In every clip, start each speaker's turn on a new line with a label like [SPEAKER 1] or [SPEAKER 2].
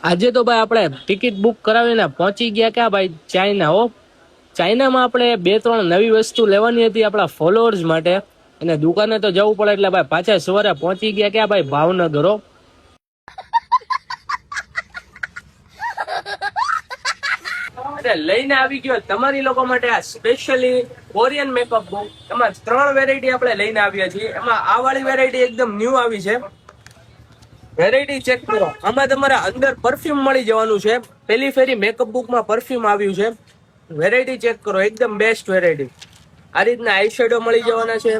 [SPEAKER 1] આજે તો ભાઈ આપણે ટિકિટ બુક કરાવીને પહોંચી ગયા ક્યાં ભાઈ ચાઇના હો. ચાઇનામાં આપણે 2-3 નવી વસ્તુ લેવાની હતી આપણા ફોલોઅર્સ માટે અને દુકાને તો જવું પડે એટલે ભાઈ પાછા સવારે પહોંચી ગયા ક્યાં ભાઈ ભાવનગર હો. અરે લઈને આવી ગયો તમારી લોકો માટે આ સ્પેશિયલી કોરિયન મેકઅપ બુક. એમાં 3 વેરાયટી આપણે લઈને આવ્યા છીએ. એમાં આ વાળી વેરાયટી એકદમ ન્યૂ આવી છે. વેરાયટી ચેક કરો. આમાં તમારે અંદર પરફ્યુમ મળી જવાનું છે. પેલી ફેરી મેકઅપ બુકમાં પરફ્યુમ આવ્યું છે. વેરાયટી ચેક કરો, એકદમ બેસ્ટ વેરાયટી. આ રીતના આઈ શેડો મળી જવાના છે.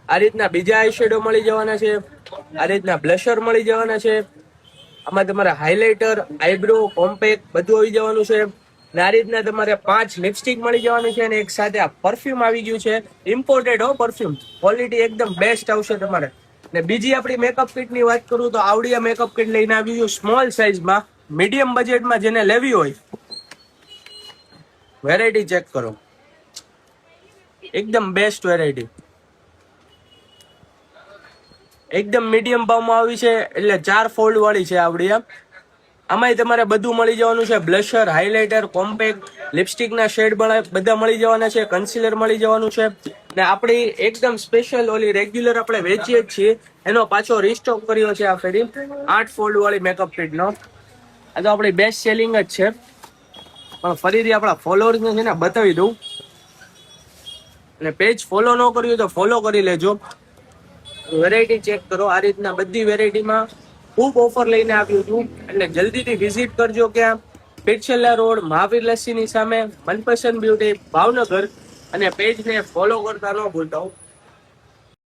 [SPEAKER 1] આ રીતના બીજા આઈ શેડો મળી જવાના છે. આ રીતના બ્લશર મળી જવાના છે. આમાં તમારે હાઇલાઇટર, આઈબ્રો, કોમ્પેક્ટ બધું આવી જવાનું છે. અને આ રીતના તમારે 5 લિપસ્ટિક મળી જવાની છે અને એક સાથે આ પરફ્યુમ આવી ગયું છે. ઇમ્પોર્ટેડ હો પરફ્યુમ, ક્વોલિટી એકદમ બેસ્ટ આવશે તમારે. ને બીજી આપણી મેકઅપ કિટ ની વાત કરું તો આવડિયા મેકઅપ કિટ લઈને આવી છું સ્મોલ સાઇઝમાં, મીડિયમ બજેટમાં જેને લેવી હોય. વેરાયટી ચેક કરો, એકદમ બેસ્ટ વેરાયટી. એકદમ મીડિયમ ભાવમાં આવી છે એટલે 4 ફોલ્ડ વાળી છે આવડિયા. આમાંય તમારે બધું મળી જવાનું છે. બ્લશર, હાઇલાઇટર, કોમ્પેક્ટ, લિપસ્ટિકના શેડ બધા મળી જવાના છે. કન્સીલર મળી જવાનું છે. ને આપણી એકદમ સ્પેશિયલ ઓલી રેગ્યુલર આપણે વેચીએ જ છીએ એનો પાછો રીસ્ટોક કર્યો છે આ ફેરી 8 ફોલ્ડ વાળી મેકઅપ કિટનો. આ તો આપણી બેસ્ટ સેલિંગ જ છે, પણ ફરીથી આપણા ફોલોઅર્સને છે ને બતાવી દઉં. અને પેજ ફોલો ન કર્યું તો ફોલો કરી લેજો. વેરાયટી ચેક કરો, આ રીતના બધી વેરાયટીમાં ખૂબ ઓફર લઈને આવ્યું છું એટલે જલ્દીથી વિઝિટ કરજો. ક્યાં? પીરછેલ્લા રોડ, મહાવીર લસ્સીની સામે, મનપસંદ બ્યુટી, ભાવનગર. અને પેજને ફોલો કરતા ન ભૂલતા.